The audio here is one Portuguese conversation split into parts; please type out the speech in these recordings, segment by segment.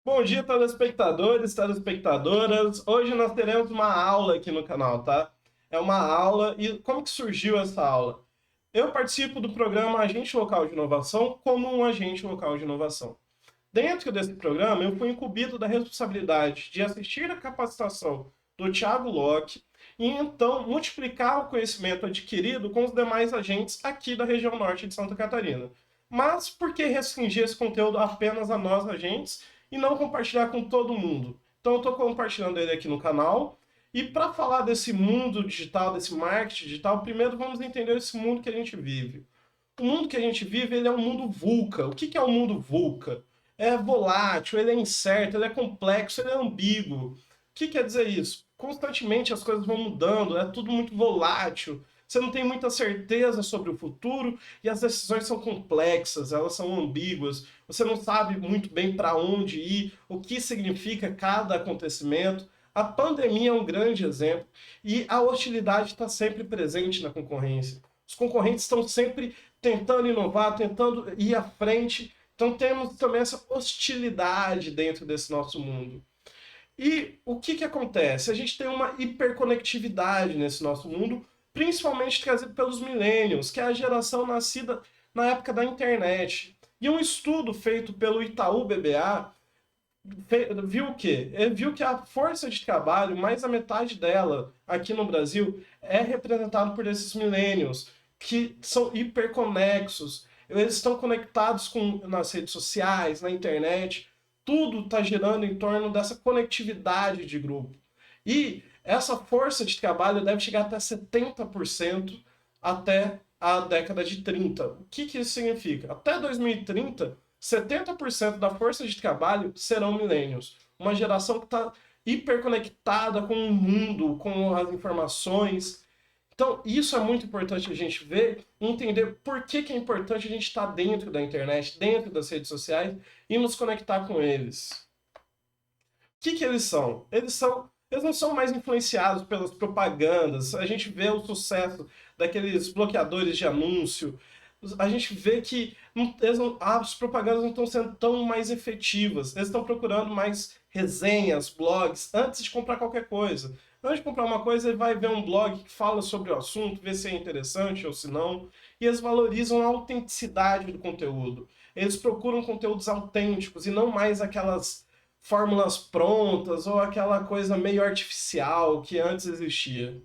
Bom dia, telespectadores, telespectadoras. Hoje nós teremos uma aula aqui no canal, tá? É uma aula e como que surgiu essa aula? Eu participo do programa Agente Local de Inovação como um agente local de inovação. Dentro desse programa, eu fui incumbido da responsabilidade de assistir a capacitação do Thiago Locke e então multiplicar o conhecimento adquirido com os demais agentes aqui da região norte de Santa Catarina. Mas por que restringir esse conteúdo apenas a nós agentes e não compartilhar com todo mundo? Então eu estou compartilhando ele aqui no canal. E para falar desse mundo digital, desse marketing digital, primeiro vamos entender esse mundo que a gente vive. O mundo que a gente vive, ele é um mundo VUCA. O que é o mundo VUCA? É volátil, ele é incerto, ele é complexo, ele é ambíguo. O que quer dizer isso? Constantemente as coisas vão mudando, é tudo muito volátil. Você não tem muita certeza sobre o futuro e as decisões são complexas, elas são ambíguas. Você não sabe muito bem para onde ir, o que significa cada acontecimento. A pandemia é um grande exemplo e a hostilidade está sempre presente na concorrência. Os concorrentes estão sempre tentando inovar, tentando ir à frente. Então temos também essa hostilidade dentro desse nosso mundo. E o que acontece? A gente tem uma hiperconectividade nesse nosso mundo, principalmente trazido pelos millennials, que é a geração nascida na época da internet. E um estudo feito pelo Itaú BBA viu o quê? Ele viu que a força de trabalho, mais da metade dela aqui no Brasil, é representada por esses millennials, que são hiperconexos. Eles estão conectados nas redes sociais, na internet. Tudo está girando em torno dessa conectividade de grupo. E essa força de trabalho deve chegar até 70% até a década de 30. O que isso significa? Até 2030, 70% da força de trabalho serão millennials. Uma geração que está hiperconectada com o mundo, com as informações. Então, isso é muito importante a gente ver e entender por que é importante a gente estar dentro da internet, dentro das redes sociais e nos conectar com eles. Que eles são? Eles não são mais influenciados pelas propagandas. A gente vê o sucesso daqueles bloqueadores de anúncio. A gente vê que as propagandas não estão sendo tão mais efetivas. Eles estão procurando mais resenhas, blogs, antes de comprar qualquer coisa. Antes de comprar uma coisa, ele vai ver um blog que fala sobre o assunto, ver se é interessante ou se não. E eles valorizam a autenticidade do conteúdo. Eles procuram conteúdos autênticos e não mais aquelas fórmulas prontas ou aquela coisa meio artificial que antes existia.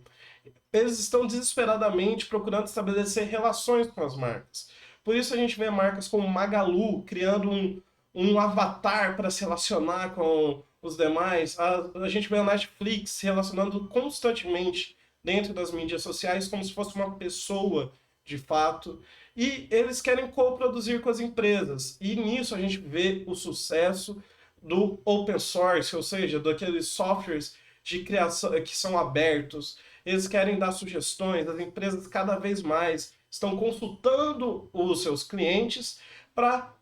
Eles estão desesperadamente procurando estabelecer relações com as marcas. Por isso a gente vê marcas como Magalu criando um avatar para se relacionar com os demais. A gente vê a Netflix se relacionando constantemente dentro das mídias sociais como se fosse uma pessoa de fato. E eles querem coproduzir com as empresas. E nisso a gente vê o sucesso do open source, ou seja, daqueles softwares de criação que são abertos. Eles querem dar sugestões, as empresas cada vez mais estão consultando os seus clientes para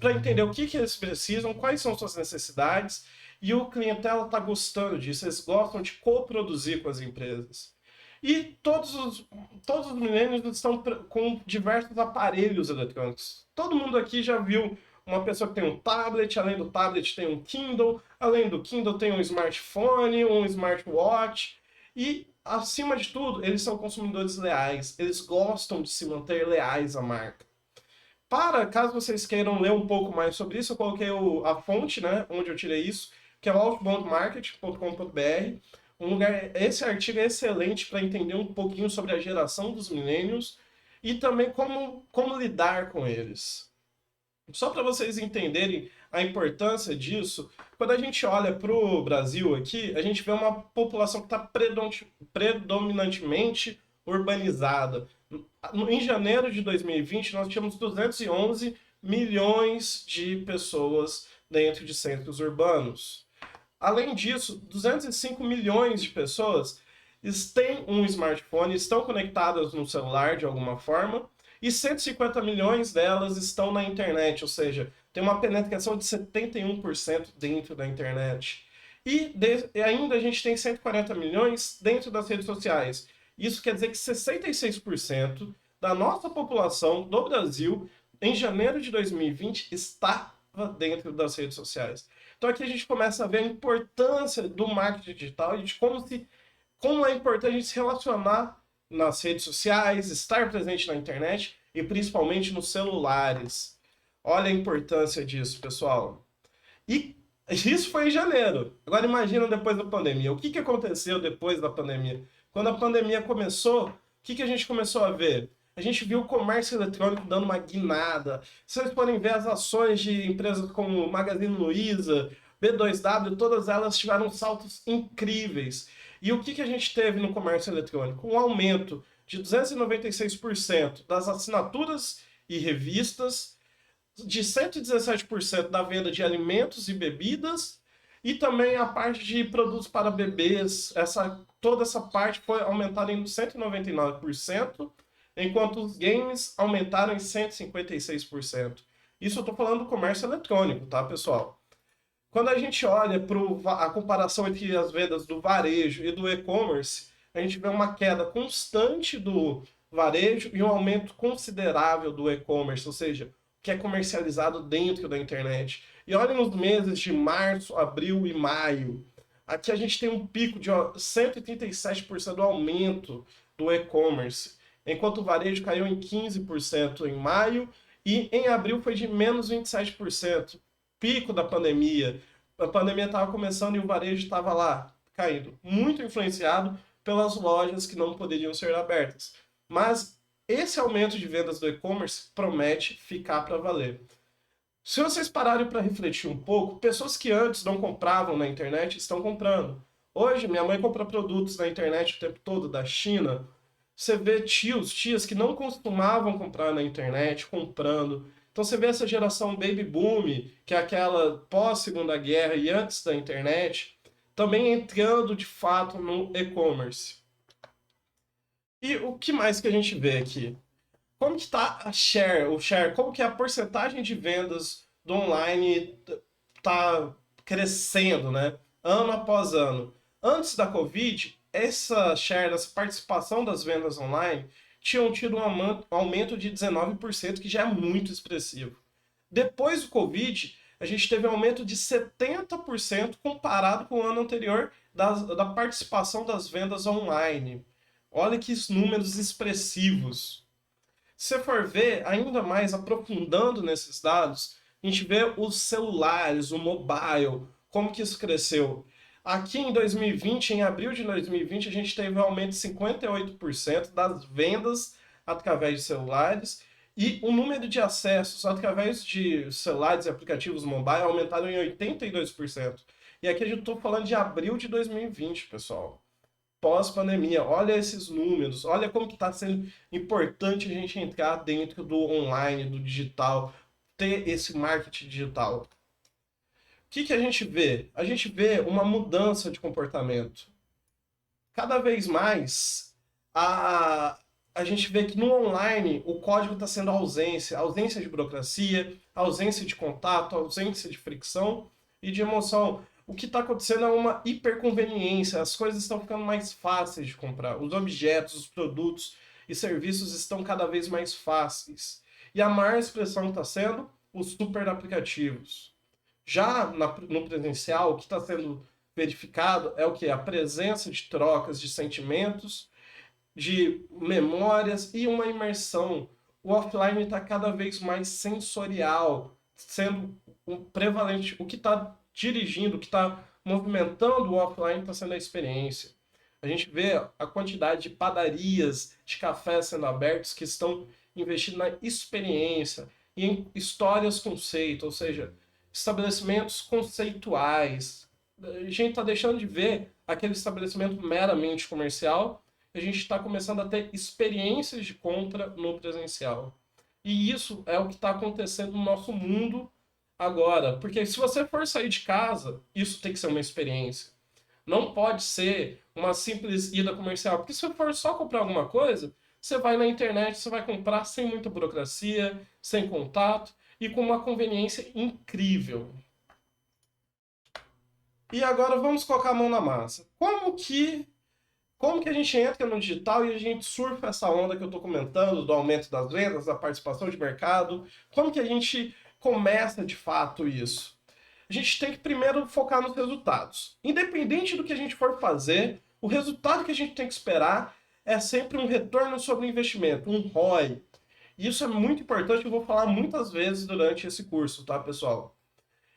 entender o que eles precisam, quais são suas necessidades, e o clientela está gostando disso, eles gostam de coproduzir com as empresas. E todos os millennials estão com diversos aparelhos eletrônicos. Todo mundo aqui já viu uma pessoa que tem um tablet, além do tablet tem um Kindle, além do Kindle tem um smartphone, um smartwatch, e acima de tudo, eles são consumidores leais, eles gostam de se manter leais à marca. Caso vocês queiram ler um pouco mais sobre isso, eu coloquei a fonte, né, onde eu tirei isso, que é o outboundmarket.com.br. Esse artigo é excelente para entender um pouquinho sobre a geração dos millennials e também como lidar com eles. Só para vocês entenderem a importância disso, quando a gente olha para o Brasil aqui, a gente vê uma população que está predominantemente urbanizada. Em janeiro de 2020, nós tínhamos 211 milhões de pessoas dentro de centros urbanos. Além disso, 205 milhões de pessoas têm um smartphone, estão conectadas no celular de alguma forma, e 150 milhões delas estão na internet, ou seja, tem uma penetração de 71% dentro da internet. E ainda a gente tem 140 milhões dentro das redes sociais. Isso quer dizer que 66% da nossa população do Brasil, em janeiro de 2020, está dentro das redes sociais. Então aqui a gente começa a ver a importância do marketing digital e de como é importante a gente se relacionar nas redes sociais, estar presente na internet e principalmente nos celulares. Olha a importância disso, pessoal. E isso foi em janeiro. Agora imagina depois da pandemia. O que aconteceu depois da pandemia? Quando a pandemia começou, o que a gente começou a ver? A gente viu o comércio eletrônico dando uma guinada. Vocês podem ver as ações de empresas como Magazine Luiza, B2W, todas elas tiveram saltos incríveis. E o que a gente teve no comércio eletrônico? Um aumento de 296% das assinaturas e revistas, de 117% da venda de alimentos e bebidas, e também a parte de produtos para bebês, toda essa parte foi aumentada em 199%, enquanto os games aumentaram em 156%. Isso eu estou falando do comércio eletrônico, tá, pessoal? Quando a gente olha para a comparação entre as vendas do varejo e do e-commerce, a gente vê uma queda constante do varejo e um aumento considerável do e-commerce, ou seja, que é comercializado dentro da internet. E olhem nos meses de março, abril e maio. Aqui a gente tem um pico de 137% do aumento do e-commerce, enquanto o varejo caiu em 15% em maio e em abril foi de menos 27%. Pico da pandemia. A pandemia estava começando e o varejo estava lá, caindo. Muito influenciado pelas lojas que não poderiam ser abertas. Mas esse aumento de vendas do e-commerce promete ficar para valer. Se vocês pararem para refletir um pouco, pessoas que antes não compravam na internet estão comprando. Hoje, minha mãe compra produtos na internet o tempo todo da China. Você vê tios, tias que não costumavam comprar na internet, comprando. Então você vê essa geração baby boom, que é aquela pós-segunda guerra e antes da internet, também entrando de fato no e-commerce. E o que mais que a gente vê aqui? Como que está o share, como que é a porcentagem de vendas do online está crescendo, né? Ano após ano. Antes da Covid, essa share, essa participação das vendas online, tinham tido um aumento de 19%, que já é muito expressivo. Depois do Covid, a gente teve um aumento de 70% comparado com o ano anterior da participação das vendas online. Olha que números expressivos. Se você for ver, ainda mais aprofundando nesses dados, a gente vê os celulares, o mobile, como que isso cresceu. Aqui em 2020, em abril de 2020, a gente teve um aumento de 58% das vendas através de celulares e o número de acessos através de celulares e aplicativos mobile aumentaram em 82%. E aqui eu estou falando de abril de 2020, pessoal. Pós-pandemia, olha esses números, olha como que está sendo importante a gente entrar dentro do online, do digital, ter esse marketing digital. O que a gente vê? A gente vê uma mudança de comportamento. Cada vez mais, a gente vê que no online o código está sendo ausência de burocracia, ausência de contato, ausência de fricção e de emoção. O que está acontecendo é uma hiperconveniência, as coisas estão ficando mais fáceis de comprar, os objetos, os produtos e serviços estão cada vez mais fáceis. E a maior expressão está sendo os super aplicativos. Já no presencial, o que está sendo verificado é o que? A presença de trocas de sentimentos, de memórias e uma imersão. O offline está cada vez mais sensorial, sendo prevalente. O que está dirigindo, o que está movimentando o offline está sendo a experiência. A gente vê a quantidade de padarias, de cafés sendo abertos que estão investindo na experiência e em histórias conceito, ou seja, estabelecimentos conceituais. A gente está deixando de ver aquele estabelecimento meramente comercial e a gente está começando a ter experiências de compra no presencial. E isso é o que está acontecendo no nosso mundo agora. Porque se você for sair de casa, isso tem que ser uma experiência. Não pode ser uma simples ida comercial. Porque se você for só comprar alguma coisa, você vai na internet, você vai comprar sem muita burocracia, sem contato e com uma conveniência incrível. E agora vamos colocar a mão na massa. Como que a gente entra no digital e a gente surfa essa onda que eu estou comentando, do aumento das vendas, da participação de mercado? Como que a gente começa de fato isso? A gente tem que primeiro focar nos resultados. Independente do que a gente for fazer, o resultado que a gente tem que esperar é sempre um retorno sobre o investimento, um ROI. Isso é muito importante, eu vou falar muitas vezes durante esse curso, tá, pessoal?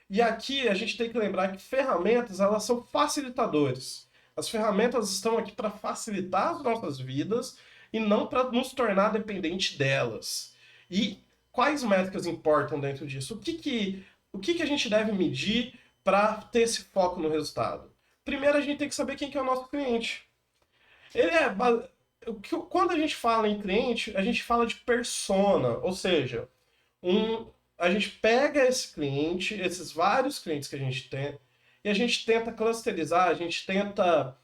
E aqui a gente tem que lembrar que ferramentas, elas são facilitadores. As ferramentas estão aqui para facilitar as nossas vidas e não para nos tornar dependente delas. E quais métricas importam dentro disso? O que que a gente deve medir para ter esse foco no resultado? Primeiro, a gente tem que saber quem que é o nosso cliente. Ele é, quando a gente fala em cliente, a gente fala de persona, ou seja, a gente pega esse cliente, esses vários clientes que a gente tem, e a gente tenta clusterizar, a gente tenta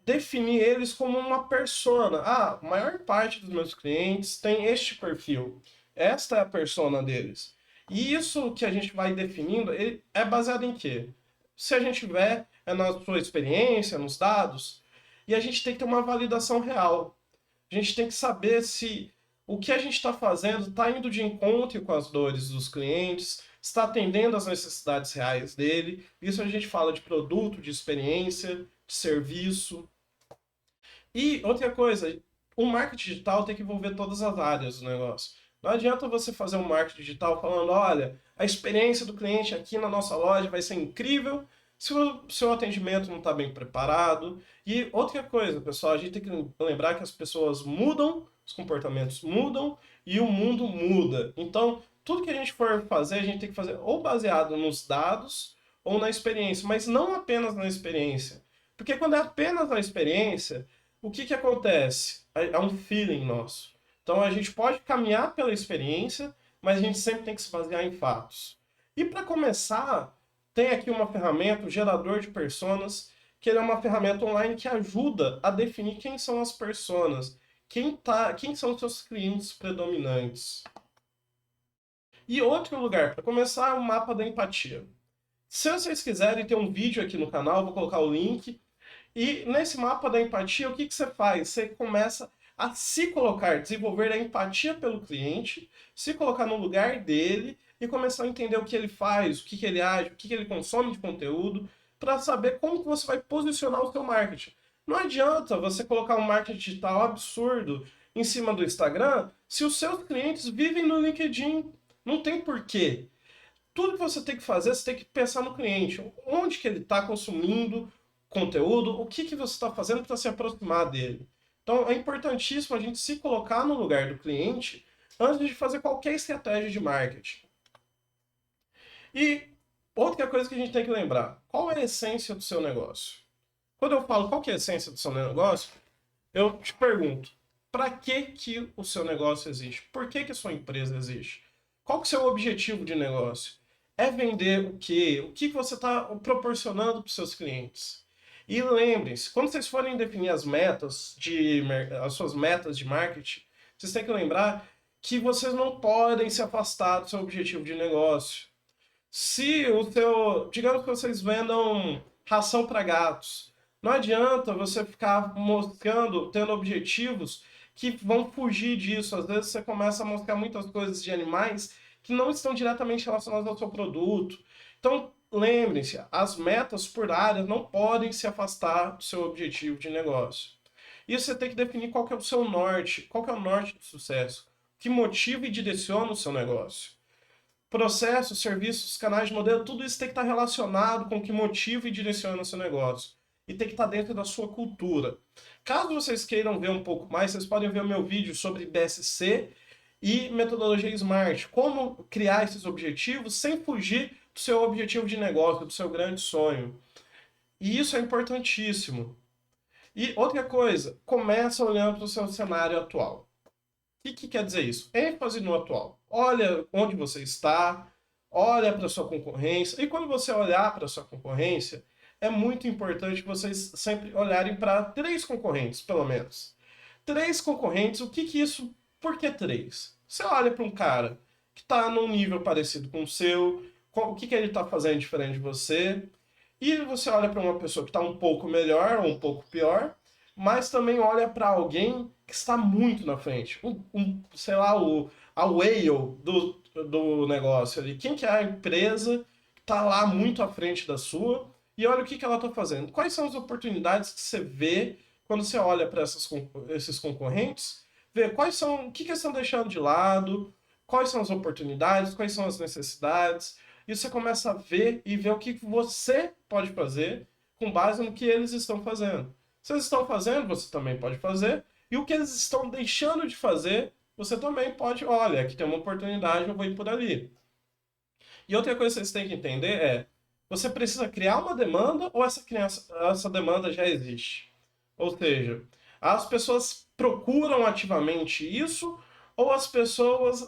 definir eles como uma persona. Ah, a maior parte dos meus clientes tem este perfil. Esta é a persona deles. E isso que a gente vai definindo, ele é baseado em quê? Se a gente tiver na sua experiência, nos dados, e a gente tem que ter uma validação real. A gente tem que saber se o que a gente está fazendo está indo de encontro com as dores dos clientes, está atendendo às necessidades reais dele. Isso a gente fala de produto, de experiência, de serviço. E outra coisa, o marketing digital tem que envolver todas as áreas do negócio. Não adianta você fazer um marketing digital falando, olha, a experiência do cliente aqui na nossa loja vai ser incrível se o seu atendimento não está bem preparado. E outra coisa, pessoal, a gente tem que lembrar que as pessoas mudam, os comportamentos mudam e o mundo muda. Então, tudo que a gente for fazer, a gente tem que fazer ou baseado nos dados ou na experiência, mas não apenas na experiência. Porque quando é apenas na experiência, o que que acontece? É um feeling nosso. Então a gente pode caminhar pela experiência, mas a gente sempre tem que se basear em fatos. E para começar, tem aqui uma ferramenta, o gerador de personas, que ele é uma ferramenta online que ajuda a definir quem são as personas, quem são os seus clientes predominantes. E outro lugar, para começar, é o mapa da empatia. Se vocês quiserem, tem um vídeo aqui no canal, vou colocar o link. E nesse mapa da empatia, o que que você faz? Você começa a se colocar, desenvolver a empatia pelo cliente, se colocar no lugar dele e começar a entender o que ele faz, o que que ele age, o que que ele consome de conteúdo, para saber como que você vai posicionar o seu marketing. Não adianta você colocar um marketing digital absurdo em cima do Instagram se os seus clientes vivem no LinkedIn. Não tem porquê. Tudo que você tem que fazer, você tem que pensar no cliente. Onde que ele está consumindo conteúdo, o que que você está fazendo para se aproximar dele. Então é importantíssimo a gente se colocar no lugar do cliente antes de fazer qualquer estratégia de marketing. E outra coisa que a gente tem que lembrar, qual é a essência do seu negócio? Quando eu falo qual que é a essência do seu negócio, eu te pergunto, para que o seu negócio existe? Por que a sua empresa existe? Qual que é o seu objetivo de negócio? É vender o quê? O que você está proporcionando para os seus clientes? E lembrem-se, quando vocês forem definir as suas metas de marketing, vocês têm que lembrar que vocês não podem se afastar do seu objetivo de negócio. Se o seu, digamos que vocês vendam ração para gatos, não adianta você ficar mostrando, tendo objetivos que vão fugir disso. Às vezes você começa a mostrar muitas coisas de animais que não estão diretamente relacionadas ao seu produto. Então, lembrem-se, as metas por área não podem se afastar do seu objetivo de negócio. E você tem que definir qual que é o seu norte, qual que é o norte do sucesso, o que motiva e direciona o seu negócio. Processos, serviços, canais de modelo, tudo isso tem que estar relacionado com o que motiva e direciona o seu negócio. E tem que estar dentro da sua cultura. Caso vocês queiram ver um pouco mais, vocês podem ver o meu vídeo sobre BSC e metodologia SMART. Como criar esses objetivos sem fugir do seu objetivo de negócio, do seu grande sonho. E isso é importantíssimo. E outra coisa, começa olhando para o seu cenário atual. O que quer dizer isso? ênfase no atual. Olha onde você está, olha para a sua concorrência. E quando você olhar para a sua concorrência, é muito importante que vocês sempre olharem para 3 concorrentes, pelo menos. 3 concorrentes, o que isso... Por que 3? Você olha para um cara que está num nível parecido com o seu, o que ele está fazendo diferente de você, e você olha para uma pessoa que está um pouco melhor ou um pouco pior, mas também olha para alguém que está muito na frente. Sei lá, a whale do negócio ali, quem que é a empresa que está lá muito à frente da sua, e olha o que ela está fazendo. Quais são as oportunidades que você vê quando você olha para esses concorrentes, vê quais são, o que eles estão deixando de lado, quais são as oportunidades, quais são as necessidades, e você começa a ver e ver o que você pode fazer com base no que eles estão fazendo. Se eles estão fazendo, você também pode fazer, e o que eles estão deixando de fazer, você também pode, olha, aqui tem uma oportunidade, eu vou ir por ali. E outra coisa que vocês têm que entender é, você precisa criar uma demanda ou essa demanda já existe? Ou seja, as pessoas procuram ativamente isso ou as pessoas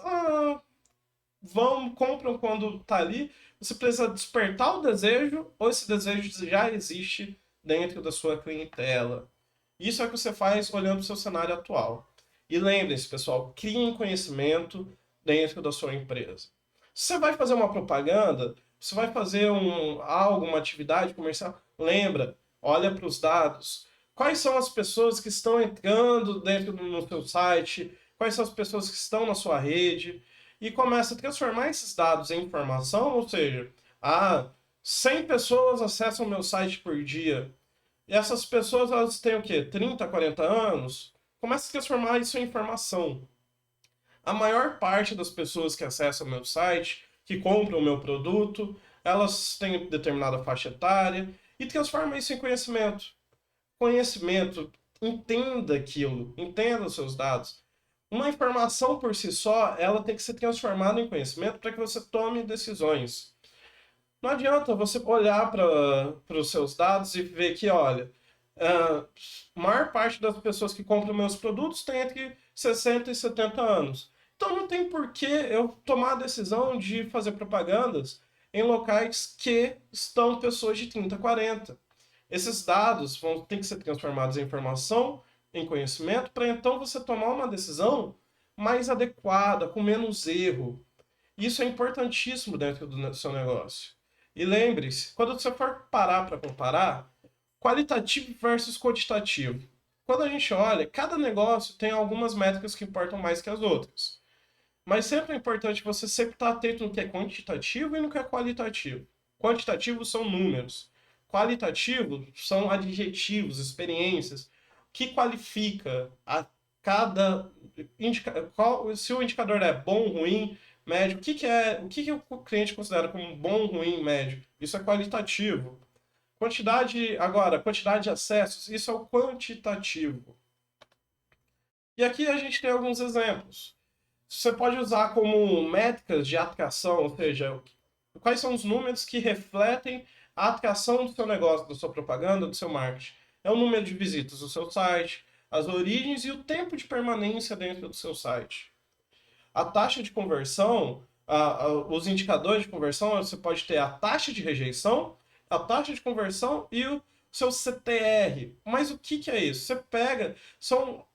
compram quando está ali? Você precisa despertar o desejo ou esse desejo já existe dentro da sua clientela? Isso é o que você faz olhando para o seu cenário atual. E lembrem-se, pessoal, criem conhecimento dentro da sua empresa. Se você vai fazer uma propaganda, você vai fazer uma atividade comercial, lembra, olha para os dados. Quais são as pessoas que estão entrando dentro do seu site? Quais são as pessoas que estão na sua rede? E começa a transformar esses dados em informação, ou seja, 100 pessoas acessam meu site por dia. E essas pessoas, elas têm o quê? 30, 40 anos? Começa a transformar isso em informação. A maior parte das pessoas que acessam o meu site, que compram o meu produto, elas têm determinada faixa etária e transforma isso em conhecimento. Conhecimento, entenda aquilo, entenda os seus dados. Uma informação por si só, ela tem que ser transformada em conhecimento para que você tome decisões. Não adianta você olhar para os seus dados e ver que, olha, a maior parte das pessoas que compram meus produtos tem entre 60 e 70 anos. Então não tem por que eu tomar a decisão de fazer propagandas em locais que estão pessoas de 30, 40. Esses dados vão ter que ser transformados em informação, em conhecimento, para então você tomar uma decisão mais adequada, com menos erro. Isso é importantíssimo dentro do seu negócio. E lembre-se, quando você for parar para comparar, qualitativo versus quantitativo. Quando a gente olha, cada negócio tem algumas métricas que importam mais que as outras. Mas sempre é importante você sempre estar atento no que é quantitativo e no que é qualitativo. Quantitativo são números. Qualitativo são adjetivos, experiências, que qualifica a cada se o indicador é bom, ruim, médio, o que o cliente considera como bom, ruim, médio. Isso é qualitativo. Quantidade de acessos, isso é o quantitativo. E aqui a gente tem alguns exemplos. Você pode usar como métricas de atração, ou seja, quais são os números que refletem a atração do seu negócio, da sua propaganda, do seu marketing. É o número de visitas do seu site, as origens e o tempo de permanência dentro do seu site. A taxa de conversão, os indicadores de conversão, você pode ter a taxa de rejeição, a taxa de conversão e o seu CTR. Mas o que é isso? Você pega, são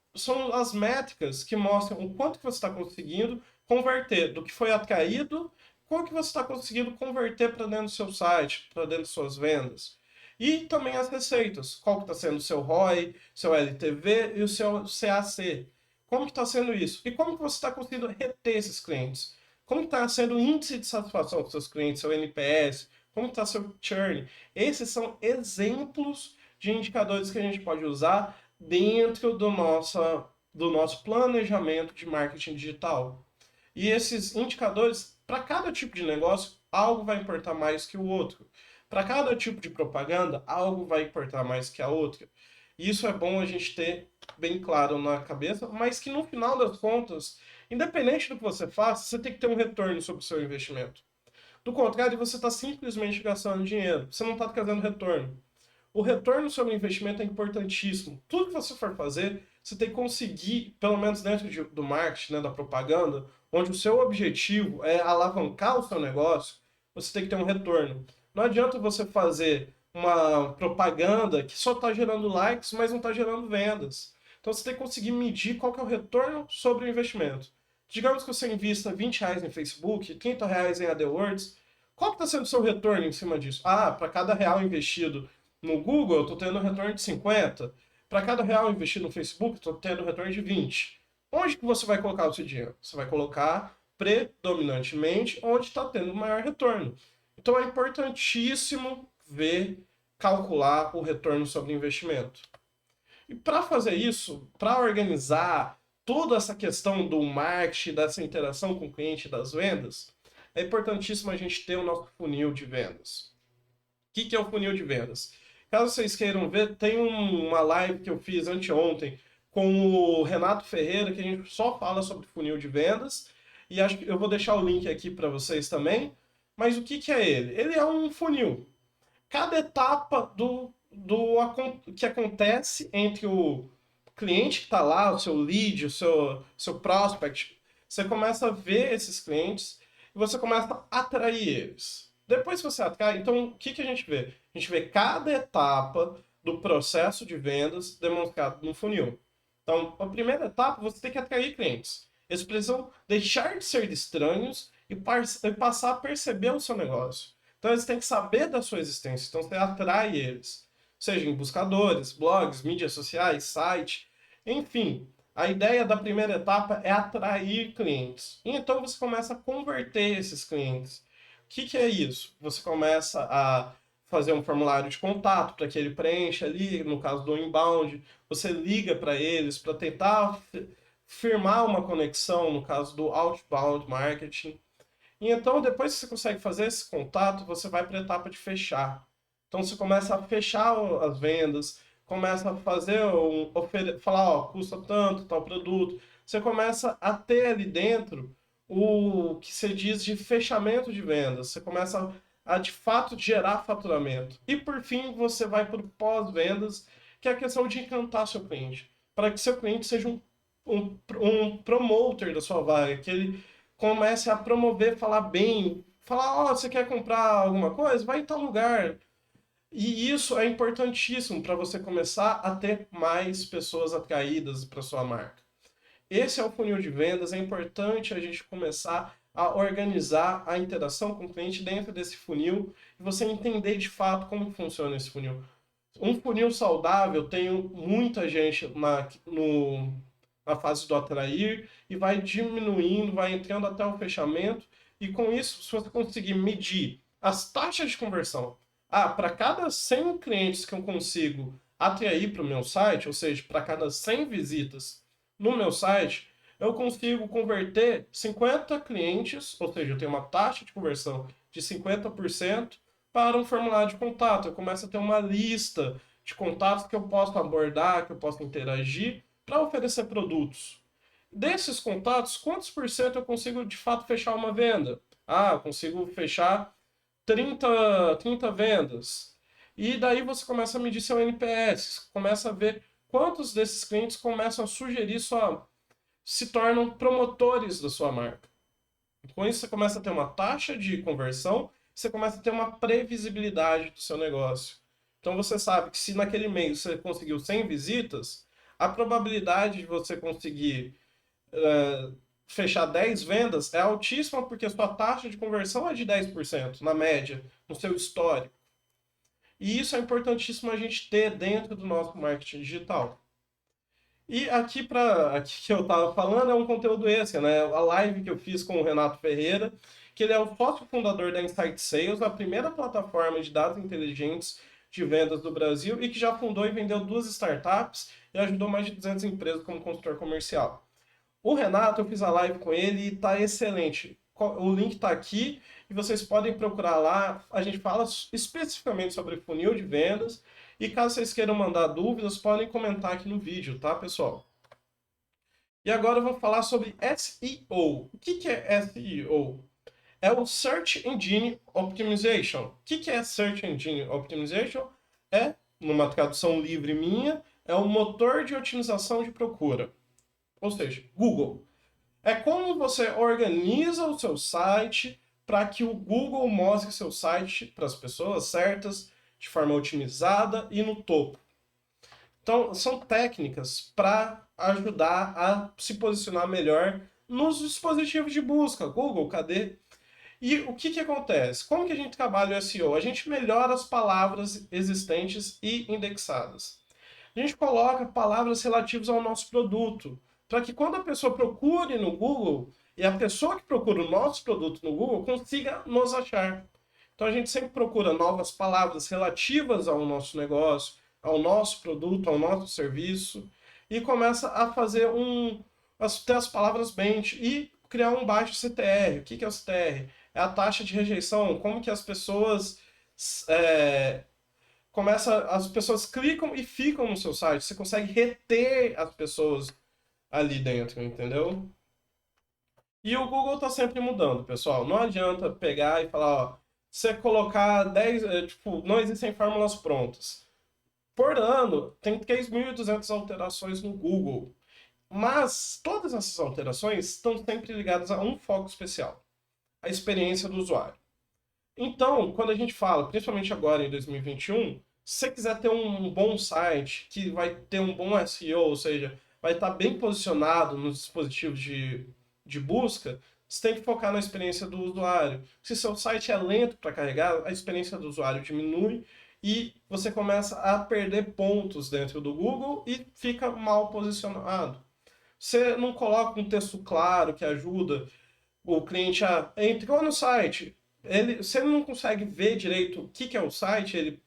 as métricas que mostram o quanto que você está conseguindo converter do que foi atraído, quanto que você está conseguindo converter para dentro do seu site, para dentro de suas vendas. E também as receitas, qual que está sendo o seu ROI, seu LTV e o seu CAC. Como que está sendo isso? E como que você está conseguindo reter esses clientes? Como está sendo o índice de satisfação dos seus clientes, seu NPS? Como está seu churn? Esses são exemplos de indicadores que a gente pode usar dentro do nosso planejamento de marketing digital. E esses indicadores, para cada tipo de negócio, algo vai importar mais que o outro. Para cada tipo de propaganda, algo vai importar mais que a outra. E isso é bom a gente ter bem claro na cabeça, mas que no final das contas, independente do que você faça, você tem que ter um retorno sobre o seu investimento. Do contrário, você está simplesmente gastando dinheiro, você não está trazendo retorno. O retorno sobre o investimento é importantíssimo. Tudo que você for fazer, você tem que conseguir, pelo menos dentro do marketing, né, da propaganda, onde o seu objetivo é alavancar o seu negócio, você tem que ter um retorno. Não adianta você fazer uma propaganda que só está gerando likes, mas não está gerando vendas. Então você tem que conseguir medir qual que é o retorno sobre o investimento. Digamos que você invista R$ 20 em Facebook, R$ 30 em AdWords. Qual que está sendo o seu retorno em cima disso? Para cada real investido no Google, eu estou tendo um retorno de 50. Para cada real investido no Facebook, estou tendo um retorno de 20. Onde que você vai colocar o seu dinheiro? Você vai colocar predominantemente onde está tendo o maior retorno. Então é importantíssimo calcular o retorno sobre investimento. E para fazer isso, para organizar toda essa questão do marketing, dessa interação com o cliente e das vendas, é importantíssimo a gente ter o nosso funil de vendas. O que é o funil de vendas? Caso vocês queiram ver, tem uma live que eu fiz anteontem com o Renato Ferreira, que a gente só fala sobre funil de vendas, e acho que eu vou deixar o link aqui para vocês também. Mas o que é ele? Ele é um funil. Cada etapa que acontece entre o cliente que está lá, o seu lead, o seu prospect, você começa a ver esses clientes e você começa a atrair eles. Depois que você atrai, então o que a gente vê? A gente vê cada etapa do processo de vendas demonstrado no funil. Então, a primeira etapa, você tem que atrair clientes. Eles precisam deixar de ser estranhos e passar a perceber o seu negócio. Então, eles têm que saber da sua existência. Então, você atrai eles. Seja em buscadores, blogs, mídias sociais, site, enfim. A ideia da primeira etapa é atrair clientes. E então, você começa a converter esses clientes. O que é isso? Você começa a fazer um formulário de contato para que ele preencha ali, no caso do inbound. Você liga para eles para tentar firmar uma conexão, no caso do outbound marketing. E então, depois que você consegue fazer esse contato, você vai para a etapa de fechar. Então, você começa a fechar as vendas, começa a fazer falar, ó, custa tanto, tal produto. Você começa a ter ali dentro o que se diz de fechamento de vendas. Você começa a de fato gerar faturamento. E por fim, você vai para o pós-vendas, que é a questão de encantar seu cliente. Para que seu cliente seja um promoter da sua vaga, que ele comece a promover, falar bem, falar, ó, você quer comprar alguma coisa? Vai em tal lugar. E isso é importantíssimo para você começar a ter mais pessoas atraídas para sua marca. Esse é o funil de vendas, é importante a gente começar a organizar a interação com o cliente dentro desse funil e você entender de fato como funciona esse funil. Um funil saudável tem muita gente na fase do atrair e vai diminuindo, vai entrando até o fechamento. E com isso, se você conseguir medir as taxas de conversão, para cada 100 clientes que eu consigo atrair para o meu site, ou seja, para cada 100 visitas no meu site, eu consigo converter 50 clientes, ou seja, eu tenho uma taxa de conversão de 50% para um formulário de contato. Eu começo a ter uma lista de contatos que eu posso abordar, que eu posso interagir para oferecer produtos. Desses contatos, quantos por cento eu consigo de fato fechar uma venda? Eu consigo fechar 30 vendas. E daí você começa a medir seu NPS, começa a ver quantos desses clientes começam a sugerir se tornam promotores da sua marca. Com isso, você começa a ter uma taxa de conversão, você começa a ter uma previsibilidade do seu negócio. Então, você sabe que se naquele mês você conseguiu 100 visitas, a probabilidade de você conseguir fechar 10 vendas é altíssima porque a sua taxa de conversão é de 10%, na média, no seu histórico. E isso é importantíssimo a gente ter dentro do nosso marketing digital. E aqui que eu estava falando é um conteúdo extra, né? A live que eu fiz com o Renato Ferreira, que ele é o sócio fundador da Insight Sales, a primeira plataforma de dados inteligentes de vendas do Brasil e que já fundou e vendeu 2 startups e ajudou mais de 200 empresas como consultor comercial. O Renato, eu fiz a live com ele e está excelente. O link está aqui e vocês podem procurar lá. A gente fala especificamente sobre funil de vendas. E caso vocês queiram mandar dúvidas, podem comentar aqui no vídeo, tá, pessoal? E agora eu vou falar sobre SEO. O que é SEO? É o Search Engine Optimization. O que é Search Engine Optimization? É, numa tradução livre minha, é o motor de otimização de procura. Ou seja, Google. É como você organiza o seu site para que o Google mostre seu site para as pessoas certas, de forma otimizada e no topo. Então, são técnicas para ajudar a se posicionar melhor nos dispositivos de busca. Google, cadê? E o que acontece? Como que a gente trabalha o SEO? A gente melhora as palavras existentes e indexadas. A gente coloca palavras relativas ao nosso produto, para que quando a pessoa procure no Google, e a pessoa que procura o nosso produto no Google consiga nos achar. Então a gente sempre procura novas palavras relativas ao nosso negócio, ao nosso produto, ao nosso serviço, e começa a fazer ter as palavras bem e criar um baixo CTR. O que é o CTR? É a taxa de rejeição, como que as pessoas as pessoas clicam e ficam no seu site. Você consegue reter as pessoas ali dentro, entendeu? E o Google está sempre mudando, pessoal. Não adianta pegar e falar, ó, você colocar 10, tipo, não existem fórmulas prontas. Por ano, tem 3.200 alterações no Google. Mas todas essas alterações estão sempre ligadas a um foco especial, a experiência do usuário. Então, quando a gente fala, principalmente agora em 2021, se você quiser ter um bom site, que vai ter um bom SEO, ou seja, vai estar bem posicionado nos dispositivos de busca, você tem que focar na experiência do usuário. Se seu site é lento para carregar, a experiência do usuário diminui e você começa a perder pontos dentro do Google e fica mal posicionado. Você não coloca um texto claro que ajuda o cliente entrou no site, se ele não consegue ver direito o que é o site,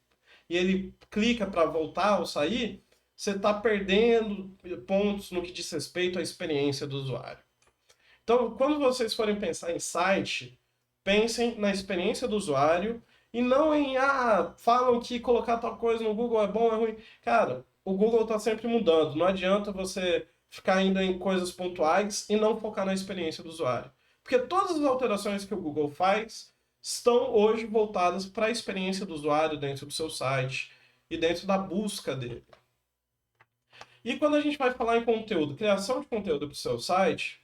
e ele clica para voltar ou sair, você está perdendo pontos no que diz respeito à experiência do usuário. Então, quando vocês forem pensar em site, pensem na experiência do usuário e não em, falam que colocar tal coisa no Google é bom, é ruim. Cara, o Google está sempre mudando. Não adianta você ficar indo em coisas pontuais e não focar na experiência do usuário. Porque todas as alterações que o Google faz estão hoje voltadas para a experiência do usuário dentro do seu site e dentro da busca dele. E quando a gente vai falar em conteúdo, criação de conteúdo para o seu site,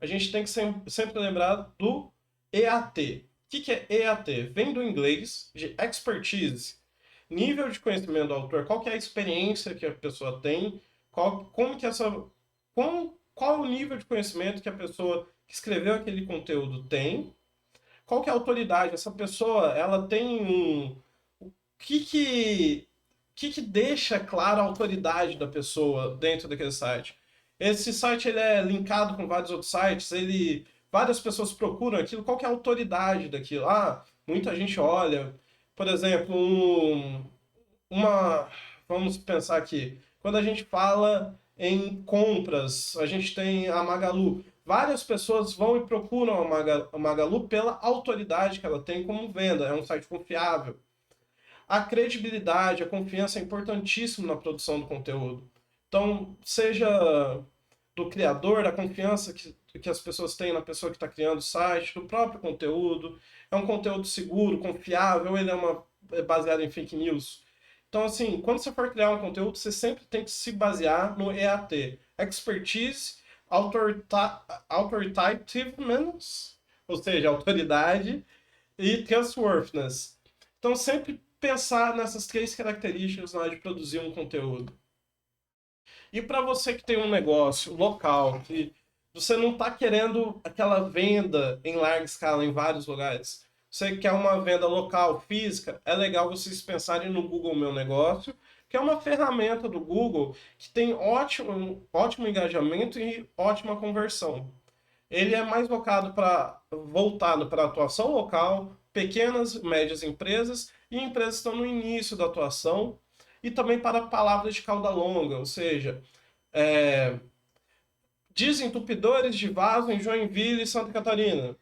a gente tem que sempre lembrar do EAT. O que é EAT? Vem do inglês de expertise, nível de conhecimento do autor, qual que é a experiência que a pessoa tem, qual é o nível de conhecimento que a pessoa que escreveu aquele conteúdo tem, qual que é a autoridade, essa pessoa, ela tem o que deixa clara a autoridade da pessoa dentro daquele site. Esse site ele é linkado com vários outros sites, várias pessoas procuram aquilo, qual que é a autoridade daquilo? Muita gente olha, por exemplo, vamos pensar aqui, quando a gente fala em compras, a gente tem a Magalu. Várias pessoas vão e procuram a Magalu pela autoridade que ela tem como venda, é um site confiável. A credibilidade, a confiança é importantíssimo na produção do conteúdo. Então, seja do criador, a confiança que as pessoas têm na pessoa que está criando o site, do próprio conteúdo. É um conteúdo seguro, confiável, ele é baseado em fake news. Então, assim, quando você for criar um conteúdo, você sempre tem que se basear no EAT. Expertise, Authoritativeness, ou seja, autoridade, e Trustworthiness. Então, sempre pensar nessas 3 características na hora de produzir um conteúdo. E para você que tem um negócio local, que você não está querendo aquela venda em larga escala em vários lugares, você quer uma venda local, física, é legal vocês pensarem no Google Meu Negócio, que é uma ferramenta do Google que tem ótimo engajamento e ótima conversão. Ele é mais voltado para a atuação local, pequenas e médias empresas e empresas que estão no início da atuação, e também para palavras de cauda longa, ou seja, desentupidores de vaso em Joinville, Santa Catarina.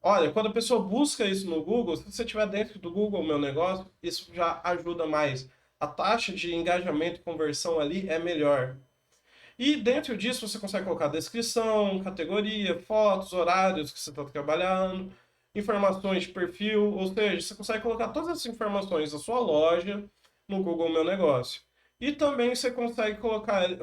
Olha, quando a pessoa busca isso no Google, se você estiver dentro do Google Meu Negócio, isso já ajuda mais. A taxa de engajamento e conversão ali é melhor. E dentro disso você consegue colocar descrição, categoria, fotos, horários que você está trabalhando, informações de perfil, ou seja, você consegue colocar todas essas informações da sua loja no Google Meu Negócio. E também você consegue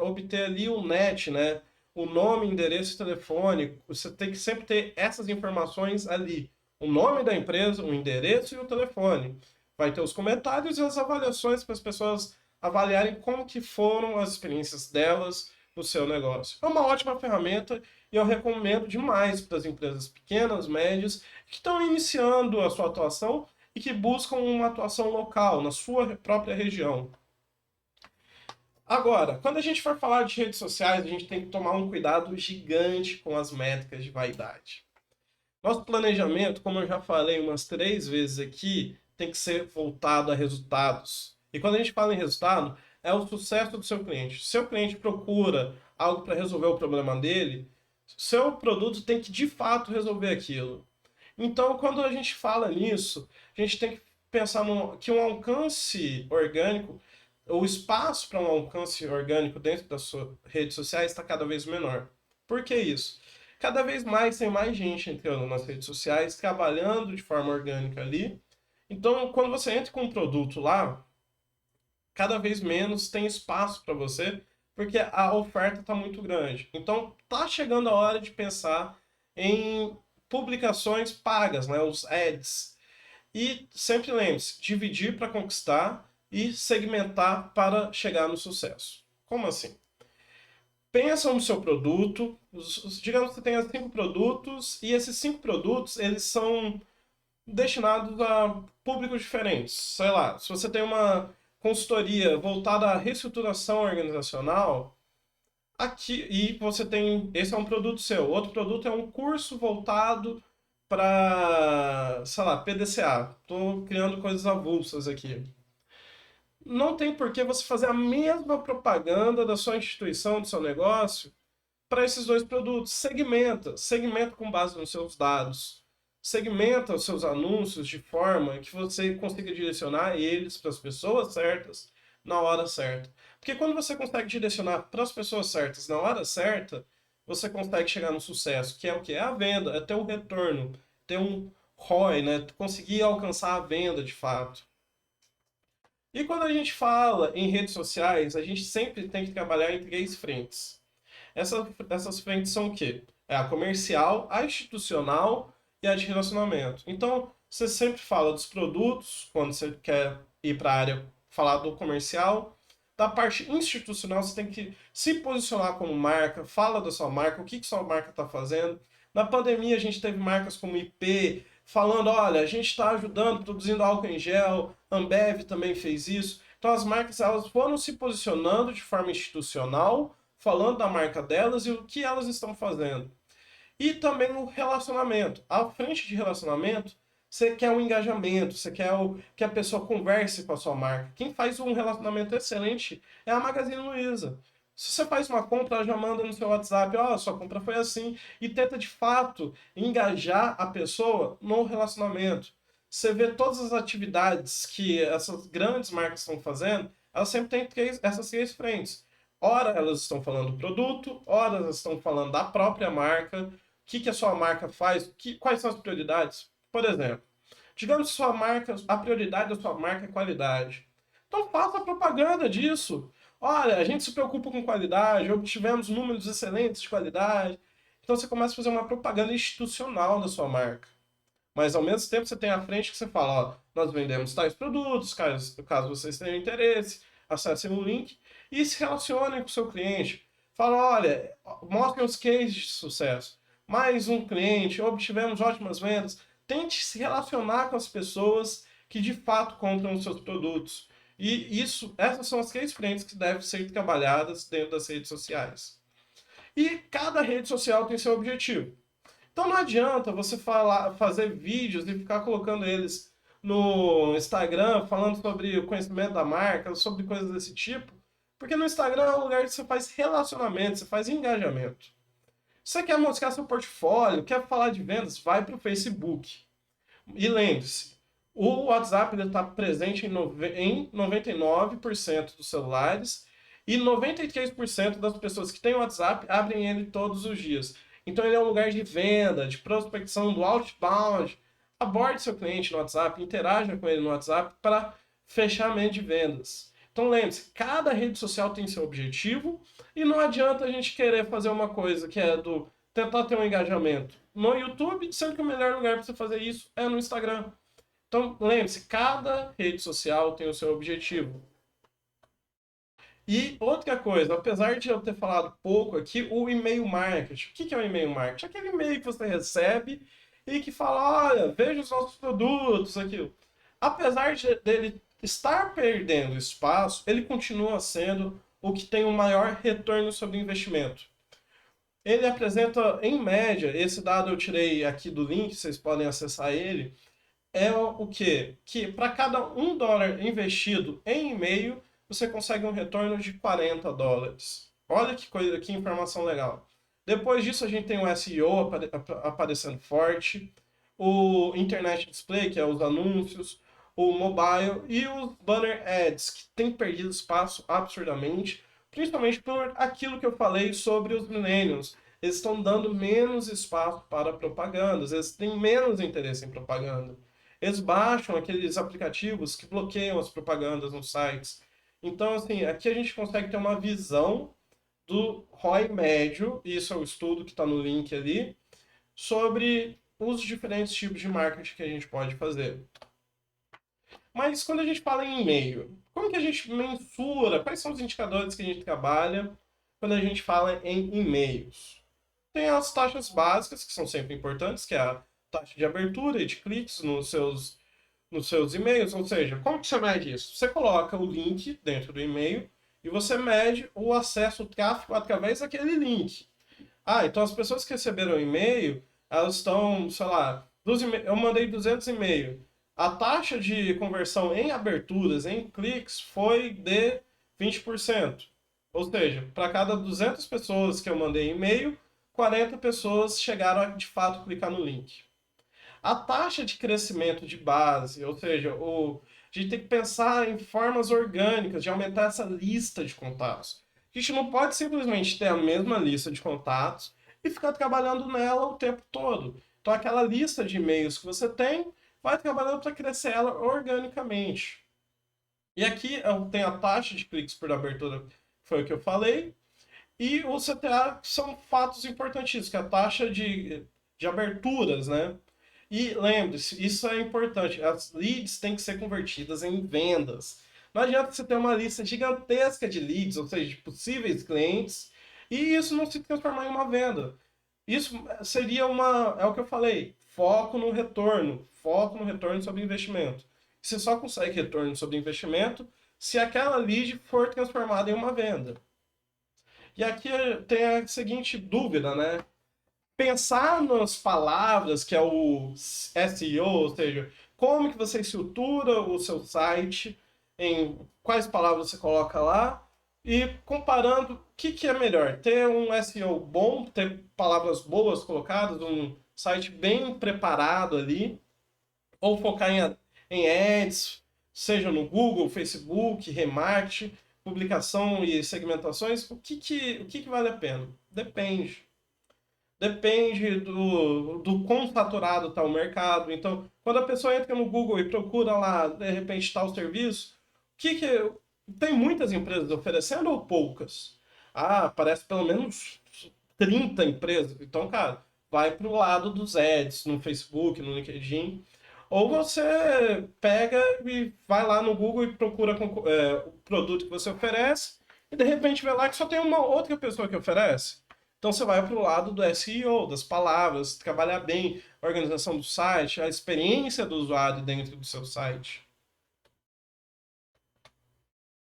obter ali o NET, né? O nome, endereço e telefone. Você tem que sempre ter essas informações ali. O nome da empresa, o endereço e o telefone. Vai ter os comentários e as avaliações para as pessoas avaliarem como que foram as experiências delas no seu negócio. É uma ótima ferramenta e eu recomendo demais para as empresas pequenas, médias, que estão iniciando a sua atuação e que buscam uma atuação local, na sua própria região. Agora, quando a gente for falar de redes sociais, a gente tem que tomar um cuidado gigante com as métricas de vaidade. Nosso planejamento, como eu já falei umas 3 vezes aqui, tem que ser voltado a resultados. E quando a gente fala em resultado, é o sucesso do seu cliente. Se seu cliente procura algo para resolver o problema dele, seu produto tem que de fato resolver aquilo. Então, quando a gente fala nisso, a gente tem que pensar que um alcance orgânico, o espaço para um alcance orgânico dentro das suas redes sociais está cada vez menor. Por que isso? Cada vez mais tem mais gente entrando nas redes sociais, trabalhando de forma orgânica ali. Então, quando você entra com um produto lá, cada vez menos tem espaço para você, porque a oferta está muito grande. Então, tá chegando a hora de pensar em publicações pagas, né, os ads. E sempre lembre-se, dividir para conquistar e segmentar para chegar no sucesso. Como assim? Pensa no seu produto, digamos que você tenha 5 produtos, e esses 5 produtos, eles são destinados a públicos diferentes. Sei lá, se você tem uma consultoria voltada à reestruturação organizacional, aqui e você tem, esse é um produto seu. Outro produto é um curso voltado para, sei lá, PDCA. Estou criando coisas avulsas aqui. Não tem por que você fazer a mesma propaganda da sua instituição, do seu negócio, para esses 2 produtos. Segmenta com base nos seus dados. Segmenta os seus anúncios de forma que você consiga direcionar eles para as pessoas certas na hora certa. Porque quando você consegue direcionar para as pessoas certas na hora certa, você consegue chegar no sucesso, que é o que? É a venda, é ter um retorno, ter um ROI, né? Conseguir alcançar a venda de fato. E quando a gente fala em redes sociais, a gente sempre tem que trabalhar em 3 frentes. Essas frentes são o quê? É a comercial, a institucional e a de relacionamento. Então, você sempre fala dos produtos, quando você quer ir para a área falar do comercial. Da parte institucional, você tem que se posicionar como marca, fala da sua marca, o que sua marca está fazendo. Na pandemia, a gente teve marcas como IP falando: olha, a gente está ajudando, produzindo álcool em gel, Ambev também fez isso. Então, as marcas elas foram se posicionando de forma institucional, falando da marca delas e o que elas estão fazendo. E também no relacionamento. À frente de relacionamento, você quer um engajamento, você quer que a pessoa converse com a sua marca. Quem faz um relacionamento excelente é a Magazine Luiza. Se você faz uma compra, ela já manda no seu WhatsApp: ó, sua compra foi assim, e tenta de fato engajar a pessoa no relacionamento. Você vê todas as atividades que essas grandes marcas estão fazendo, elas sempre têm essas 3 frentes. Ora elas estão falando do produto, ora elas estão falando da própria marca, o que a sua marca faz, quais são as prioridades. Por exemplo, digamos que sua marca, a prioridade da sua marca é qualidade. Então faça propaganda disso. Olha, a gente se preocupa com qualidade, obtivemos números excelentes de qualidade. Então você começa a fazer uma propaganda institucional da sua marca. Mas ao mesmo tempo você tem a frente que você fala: ó, nós vendemos tais produtos, caso vocês tenham interesse, acessem o link e se relacionem com o seu cliente. Fala: olha, mostrem os cases de sucesso. Mais um cliente, obtivemos ótimas vendas. Tente se relacionar com as pessoas que de fato compram os seus produtos. E essas são as 3 frentes que devem ser trabalhadas dentro das redes sociais. E cada rede social tem seu objetivo. Então não adianta você fazer vídeos e ficar colocando eles no Instagram, falando sobre o conhecimento da marca, sobre coisas desse tipo, porque no Instagram é um lugar que você faz relacionamento, você faz engajamento. Se você quer mostrar seu portfólio, quer falar de vendas, vai para o Facebook. E lembre-se, o WhatsApp está presente em 99% dos celulares e 93% das pessoas que têm WhatsApp abrem ele todos os dias. Então ele é um lugar de venda, de prospecção, do outbound. Aborde seu cliente no WhatsApp, interaja com ele no WhatsApp para fechamento de vendas. Então lembre-se, cada rede social tem seu objetivo e não adianta a gente querer fazer uma coisa que é do tentar ter um engajamento no YouTube, sendo que o melhor lugar para você fazer isso é no Instagram. Então lembre-se, cada rede social tem o seu objetivo. E outra coisa, apesar de eu ter falado pouco aqui, o e-mail marketing. O que é o e-mail marketing? Aquele e-mail que você recebe e que fala: olha, veja os nossos produtos, aquilo. Apesar dele estar perdendo espaço, ele continua sendo o que tem o maior retorno sobre investimento. Ele apresenta, em média, esse dado eu tirei aqui do link, vocês podem acessar ele, é o quê? Que para cada $1 investido em e-mail, você consegue um retorno de $40. Olha que coisa, que informação legal. Depois disso, a gente tem o SEO aparecendo forte, o Internet Display, que é os anúncios, o mobile e os banner ads, que tem perdido espaço absurdamente, principalmente por aquilo que eu falei sobre os millennials. Eles estão dando menos espaço para propagandas, eles têm menos interesse em propaganda. Eles baixam aqueles aplicativos que bloqueiam as propagandas nos sites. Então, assim, aqui a gente consegue ter uma visão do ROI médio, isso é o estudo que está no link ali, sobre os diferentes tipos de marketing que a gente pode fazer. Mas quando a gente fala em e-mail, como que a gente mensura? Quais são os indicadores que a gente trabalha quando a gente fala em e-mails? Tem as taxas básicas, que são sempre importantes, que é a taxa de abertura e de cliques nos seus e-mails, ou seja, como que você mede isso? Você coloca o link dentro do e-mail e você mede o acesso, o tráfego através daquele link. Ah, então as pessoas que receberam o e-mail, elas estão, sei lá, eu mandei 200 e-mails. A taxa de conversão em aberturas, em cliques, foi de 20%. Ou seja, para cada 200 pessoas que eu mandei e-mail, 40 pessoas chegaram a de fato clicar no link. A taxa de crescimento de base, ou seja, a gente tem que pensar em formas orgânicas de aumentar essa lista de contatos. A gente não pode simplesmente ter a mesma lista de contatos e ficar trabalhando nela o tempo todo. Então, aquela lista de e-mails que você tem, vai trabalhando para crescer ela organicamente. E aqui eu tenho a taxa de cliques por abertura, que foi o que eu falei, e o CTA são fatos importantíssimos, que é a taxa de aberturas, né? E lembre-se, isso é importante, as leads têm que ser convertidas em vendas. Não adianta você ter uma lista gigantesca de leads, ou seja, de possíveis clientes, e isso não se transformar em uma venda. Isso seria é o que eu falei, foco no retorno sobre investimento. Você só consegue retorno sobre investimento se aquela lead for transformada em uma venda. E aqui tem a seguinte dúvida, né? Pensar nas palavras, que é o SEO, ou seja, como que você estrutura o seu site, em quais palavras você coloca lá, e comparando o que é melhor, ter um SEO bom, ter palavras boas colocadas, um site bem preparado ali, ou focar em ads, seja no Google, Facebook, remarketing, publicação e segmentações, o que vale a pena? Depende. Depende do quão saturado está o mercado. Então, quando a pessoa entra no Google e procura lá, de repente, tal serviço, tem muitas empresas oferecendo ou poucas? Ah, aparece pelo menos 30 empresas. Então, cara, vai para o lado dos ads no Facebook, no LinkedIn. Ou você pega e vai lá no Google e procura o produto que você oferece e de repente vê lá que só tem uma outra pessoa que oferece. Então você vai para o lado do SEO, das palavras, trabalhar bem a organização do site, a experiência do usuário dentro do seu site.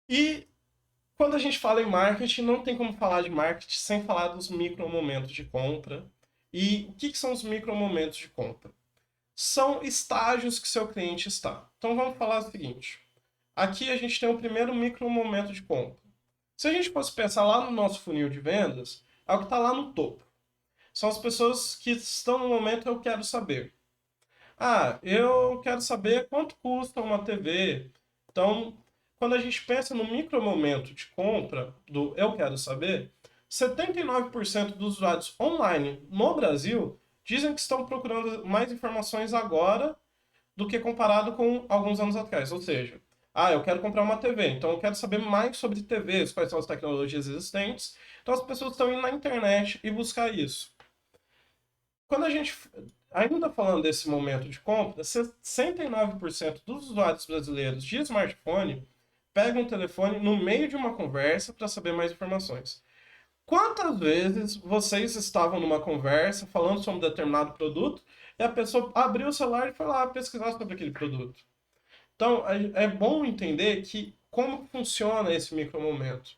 E quando a gente fala em marketing, não tem como falar de marketing sem falar dos micro momentos de compra. E o que são os micro momentos de compra? São estágios que seu cliente está. Então vamos falar o seguinte. Aqui a gente tem o primeiro micro momento de compra. Se a gente fosse pensar lá no nosso funil de vendas, é o que está lá no topo. São as pessoas que estão no momento eu quero saber. Ah, eu quero saber quanto custa uma TV. Então, quando a gente pensa no micro momento de compra do eu quero saber, 79% dos usuários online no Brasil dizem que estão procurando mais informações agora do que comparado com alguns anos atrás. Ou seja, eu quero comprar uma TV, então eu quero saber mais sobre TVs, quais são as tecnologias existentes. Então as pessoas estão indo na internet e buscar isso. Quando a gente, ainda falando desse momento de compra, 69% dos usuários brasileiros de smartphone pegam o telefone no meio de uma conversa para saber mais informações. Quantas vezes vocês estavam numa conversa falando sobre um determinado produto e a pessoa abriu o celular e foi lá pesquisar sobre aquele produto? Então, é bom entender como funciona esse micromomento.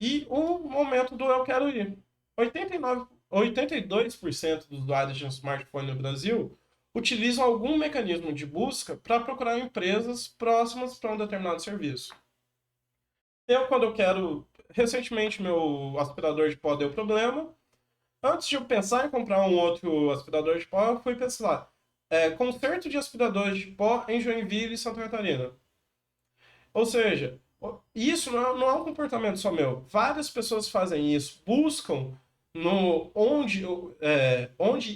e o momento do eu quero ir. 82% dos usuários de um smartphone no Brasil utilizam algum mecanismo de busca para procurar empresas próximas para um determinado serviço. Quando eu quero. Recentemente, meu aspirador de pó deu problema. Antes de eu pensar em comprar um outro aspirador de pó, eu fui pesquisar. Conserto de aspiradores de pó em Joinville, Santa Catarina. Ou seja, isso não é um comportamento só meu. Várias pessoas fazem isso, buscam no onde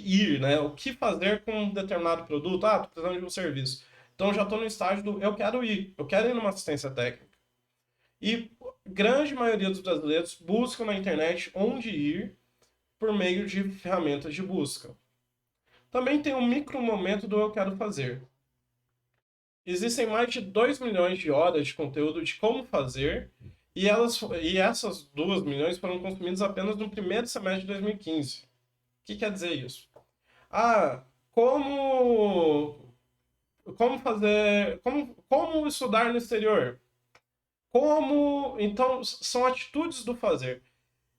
ir, né? O que fazer com um determinado produto. Ah, tô precisando de um serviço. Então já estou no estágio do eu quero ir numa assistência técnica. E grande maioria dos brasileiros buscam na internet onde ir por meio de ferramentas de busca. Também tem um micro momento do eu quero fazer. Existem mais de 2 milhões de horas de conteúdo de como fazer, e essas 2 milhões foram consumidas apenas no primeiro semestre de 2015. O que quer dizer isso? Ah, como fazer, como estudar no exterior? Então, são atitudes do fazer.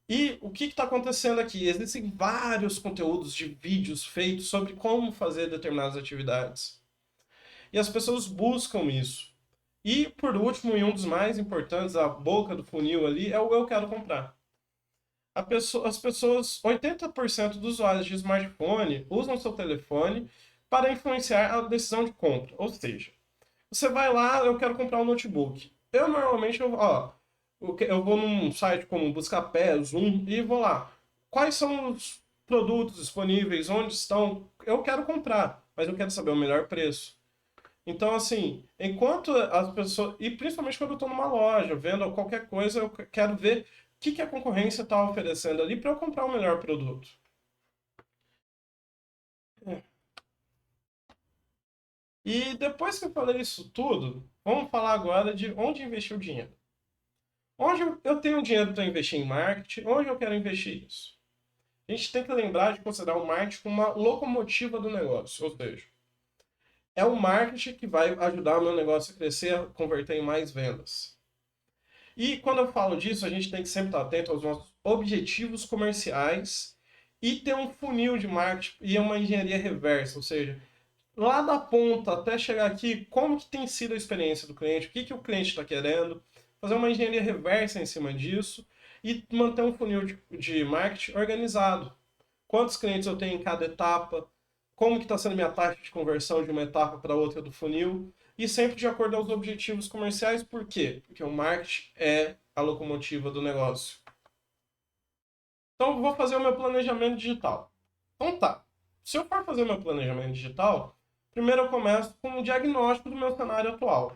E o que está acontecendo aqui? Existem vários conteúdos de vídeos feitos sobre como fazer determinadas atividades. E as pessoas buscam isso. E, por último, e um dos mais importantes, a boca do funil ali, é o eu quero comprar. As pessoas, 80% dos usuários de smartphone usam seu telefone para influenciar a decisão de compra. Ou seja, você vai lá, eu quero comprar um notebook. Eu normalmente, eu vou num site como Buscapé, Zoom, e vou lá. Quais são os produtos disponíveis? Onde estão? Eu quero comprar, mas eu quero saber o melhor preço. Então, assim, enquanto as pessoas. E principalmente quando eu estou numa loja, vendo qualquer coisa, eu quero ver o que a concorrência está oferecendo ali para eu comprar o melhor produto. É. E depois que eu falei isso tudo, vamos falar agora de onde investir o dinheiro. Onde eu tenho dinheiro para investir em marketing, onde eu quero investir isso? A gente tem que lembrar de considerar o marketing como uma locomotiva do negócio, ou seja, é o marketing que vai ajudar o meu negócio a crescer, a converter em mais vendas. E quando eu falo disso, a gente tem que sempre estar atento aos nossos objetivos comerciais e ter um funil de marketing e uma engenharia reversa, ou seja, lá da ponta até chegar aqui, como que tem sido a experiência do cliente, o que o cliente está querendo, fazer uma engenharia reversa em cima disso e manter um funil de marketing organizado. Quantos clientes eu tenho em cada etapa, como que está sendo minha taxa de conversão de uma etapa para outra do funil, e sempre de acordo aos objetivos comerciais. Por quê? Porque o marketing é a locomotiva do negócio. Então, vou fazer o meu planejamento digital. Então tá, se eu for fazer meu planejamento digital, primeiro eu começo com um diagnóstico do meu cenário atual.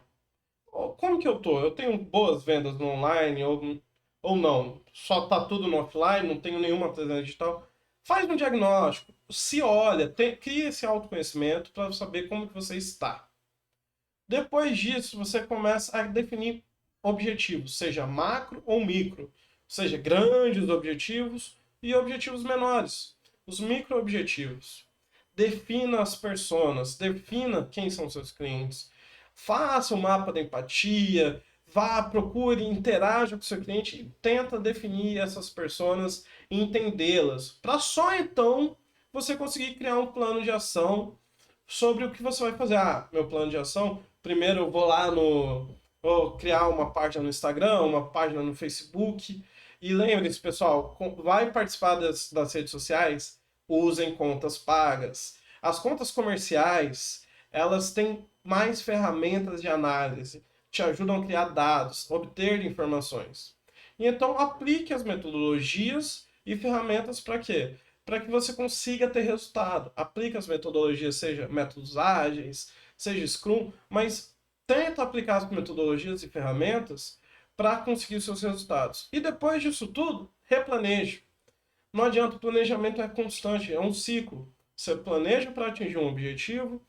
Como que eu tô? Eu tenho boas vendas no online ou não? Só tá tudo no offline, não tenho nenhuma presença digital? Faz um diagnóstico, se olha, cria esse autoconhecimento para saber como que você está. Depois disso, você começa a definir objetivos, seja macro ou micro, seja grandes objetivos e objetivos menores, os micro-objetivos. Defina as personas, defina quem são seus clientes, faça o mapa da empatia, vá, procure, interaja com o seu cliente e tenta definir essas personas e entendê-las, para só então você conseguir criar um plano de ação sobre o que você vai fazer. Ah, meu plano de ação, primeiro eu vou lá vou criar uma página no Instagram, uma página no Facebook. E lembre-se, pessoal, vai participar das redes sociais, usem contas pagas. As contas comerciais, elas têm mais ferramentas de análise, te ajudam a criar dados, obter informações. E então aplique as metodologias e ferramentas para quê? Para que você consiga ter resultado. Aplique as metodologias, seja métodos ágeis, seja Scrum, mas tenta aplicar as metodologias e ferramentas para conseguir os seus resultados. E depois disso tudo, replaneje. Não adianta, o planejamento é constante, é um ciclo. Você planeja para atingir um objetivo,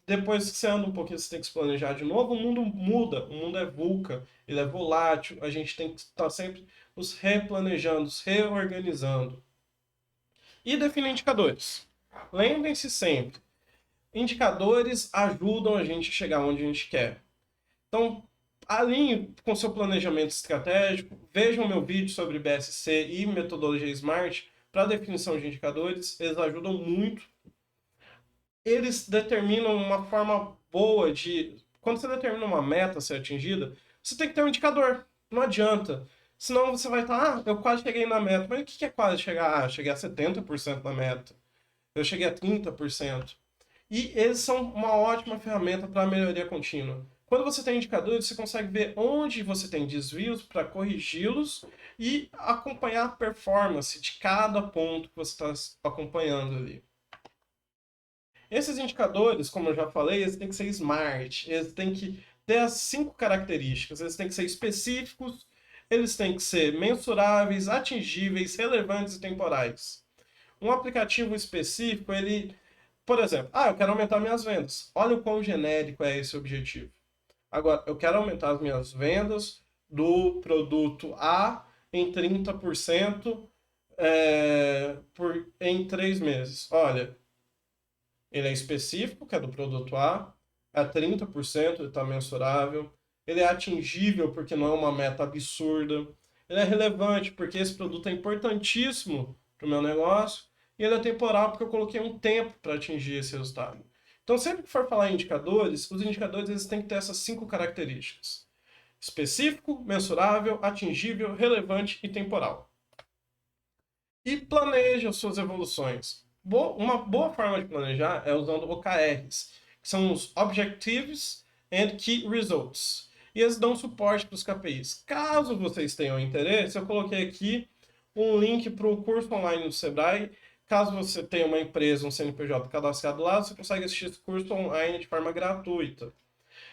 depois que você anda um pouquinho, você tem que se planejar de novo, o mundo muda, o mundo é VUCA, ele é volátil, a gente tem que estar sempre nos replanejando, nos reorganizando. E definir indicadores. Lembrem-se sempre, indicadores ajudam a gente a chegar onde a gente quer. Então, alinhe com seu planejamento estratégico, vejam meu vídeo sobre BSC e metodologia SMART para definição de indicadores, eles ajudam muito. Eles determinam uma forma boa de... Quando você determina uma meta a ser atingida, você tem que ter um indicador, não adianta. Senão você vai estar, eu quase cheguei na meta. Mas o que é quase chegar? Cheguei a 70% da meta. Eu cheguei a 30%. E eles são uma ótima ferramenta para a melhoria contínua. Quando você tem indicadores, você consegue ver onde você tem desvios para corrigi-los e acompanhar a performance de cada ponto que você está acompanhando ali. Esses indicadores, como eu já falei, eles têm que ser smart, eles têm que ter as 5 características, eles têm que ser específicos, eles têm que ser mensuráveis, atingíveis, relevantes e temporais. Um aplicativo específico, ele, por exemplo, eu quero aumentar minhas vendas. Olha o quão genérico é esse objetivo. Agora, eu quero aumentar as minhas vendas do produto A em 30% em 3 meses. Olha, ele é específico, que é do produto A, é 30%, ele está mensurável. Ele é atingível, porque não é uma meta absurda. Ele é relevante, porque esse produto é importantíssimo para o meu negócio. E ele é temporal, porque eu coloquei um tempo para atingir esse resultado. Então, sempre que for falar em indicadores, os indicadores eles têm que ter essas 5 características. Específico, mensurável, atingível, relevante e temporal. E planeje as suas evoluções. Uma boa forma de planejar é usando OKRs, que são os Objectives and Key Results. E eles dão suporte para os KPIs. Caso vocês tenham interesse, eu coloquei aqui um link para o curso online do Sebrae. Caso você tenha uma empresa, um CNPJ cadastrado lá, você consegue assistir esse curso online de forma gratuita.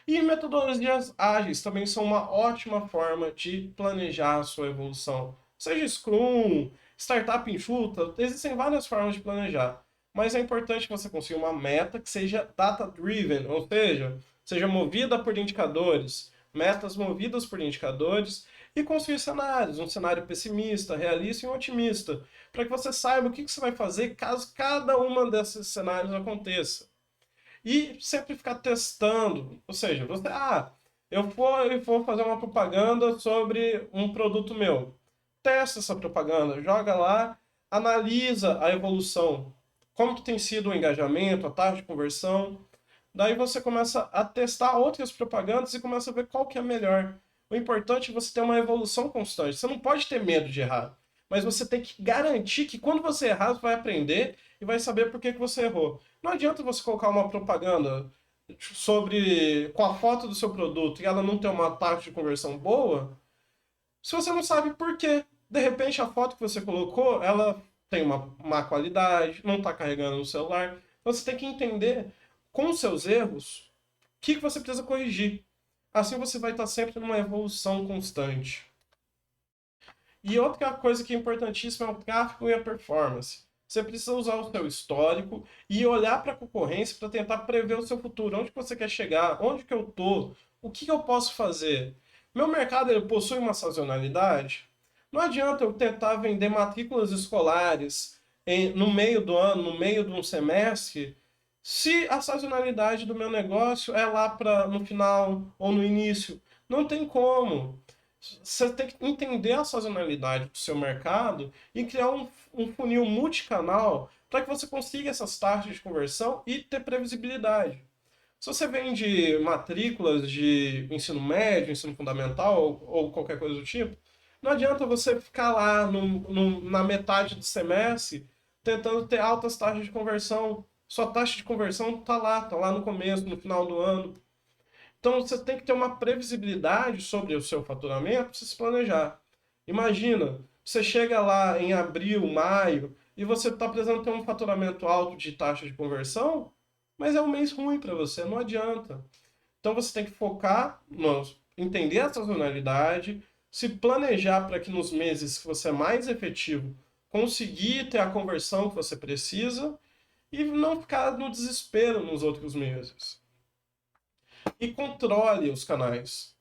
E metodologias ágeis também são uma ótima forma de planejar a sua evolução. Seja Scrum, startup enxuta, existem várias formas de planejar. Mas é importante que você consiga uma meta que seja data-driven, ou seja movida por indicadores, metas movidas por indicadores, e construir cenários, um cenário pessimista, realista e um otimista, para que você saiba o que você vai fazer caso cada uma desses cenários aconteça. E sempre ficar testando. Ou seja, você, eu vou fazer uma propaganda sobre um produto meu. Testa essa propaganda, joga lá, analisa a evolução. Como que tem sido o engajamento, a taxa de conversão. Daí você começa a testar outras propagandas e começa a ver qual que é melhor. O importante é você ter uma evolução constante. Você não pode ter medo de errar, mas você tem que garantir que quando você errar, você vai aprender e vai saber por que você errou. Não adianta você colocar uma propaganda com a foto do seu produto e ela não ter uma taxa de conversão boa, se você não sabe por quê. De repente, a foto que você colocou, ela tem uma má qualidade, não está carregando no celular. Então, você tem que entender, com os seus erros, o que você precisa corrigir. Assim você vai estar sempre numa evolução constante. E outra coisa que é importantíssima é o tráfego e a performance. Você precisa usar o seu histórico e olhar para a concorrência para tentar prever o seu futuro. Onde que você quer chegar? Onde que eu estou? O que eu posso fazer? Meu mercado ele possui uma sazonalidade? Não adianta eu tentar vender matrículas escolares no meio do ano, no meio de um semestre, se a sazonalidade do meu negócio é lá no final ou no início. Não tem como. Você tem que entender a sazonalidade do seu mercado e criar um funil multicanal para que você consiga essas taxas de conversão e ter previsibilidade. Se você vende matrículas de ensino médio, ensino fundamental ou qualquer coisa do tipo, não adianta você ficar lá na metade do semestre tentando ter altas taxas de conversão. Sua taxa de conversão está lá no começo, no final do ano. Então você tem que ter uma previsibilidade sobre o seu faturamento para você se planejar. Imagina, você chega lá em abril, maio, e você está precisando ter um faturamento alto de taxa de conversão, mas é um mês ruim para você, não adianta. Então você tem que focar, entender a sazonalidade, se planejar para que nos meses que você é mais efetivo, conseguir ter a conversão que você precisa e não ficar no desespero nos outros meses. E controle os canais.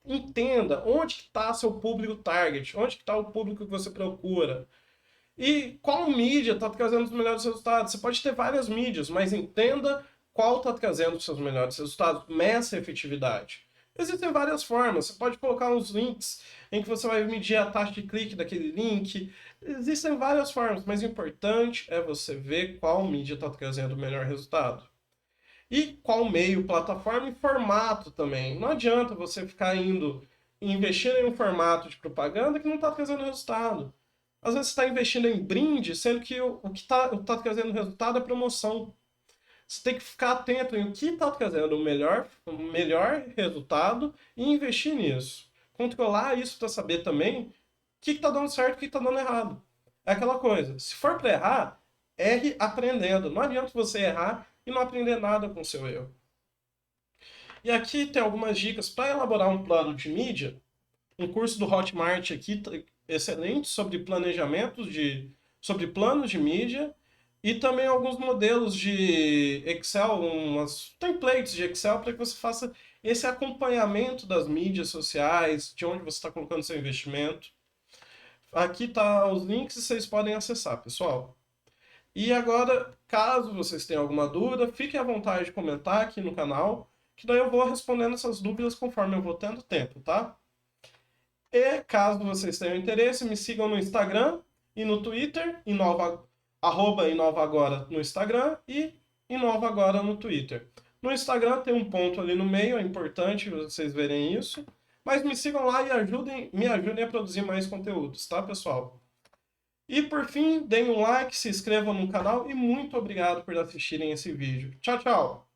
Entenda onde está seu público target, onde está o público que você procura. E qual mídia está trazendo os melhores resultados. Você pode ter várias mídias, mas entenda qual está trazendo os seus melhores resultados. Meça a efetividade. Existem várias formas. Você pode colocar uns links em que você vai medir a taxa de clique daquele link. Existem várias formas, mas o importante é você ver qual mídia está trazendo o melhor resultado. E qual meio, plataforma e formato também. Não adianta você ficar indo e investindo em um formato de propaganda que não está trazendo resultado. Às vezes você está investindo em brinde, sendo que o que está trazendo resultado é promoção. Você tem que ficar atento em o que está trazendo o melhor resultado e investir nisso. Controlar isso para saber também o que está dando certo e o que está dando errado. É aquela coisa, se for para errar, erre aprendendo. Não adianta você errar e não aprender nada com o seu erro. E aqui tem algumas dicas para elaborar um plano de mídia. Um curso do Hotmart aqui excelente sobre sobre planos de mídia e também alguns modelos de Excel, umas templates de Excel para que você faça esse acompanhamento das mídias sociais, de onde você está colocando seu investimento. Aqui tá os links e vocês podem acessar, pessoal. E agora, caso vocês tenham alguma dúvida, fiquem à vontade de comentar aqui no canal, que daí eu vou respondendo essas dúvidas conforme eu vou tendo tempo, tá? E caso vocês tenham interesse, me sigam no Instagram e no Twitter, @inovagora no Instagram e inovagora no Twitter. No Instagram tem um ponto ali no meio, é importante vocês verem isso. Mas me sigam lá e me ajudem a produzir mais conteúdos, tá, pessoal? E por fim, deem um like, se inscrevam no canal e muito obrigado por assistirem esse vídeo. Tchau, tchau!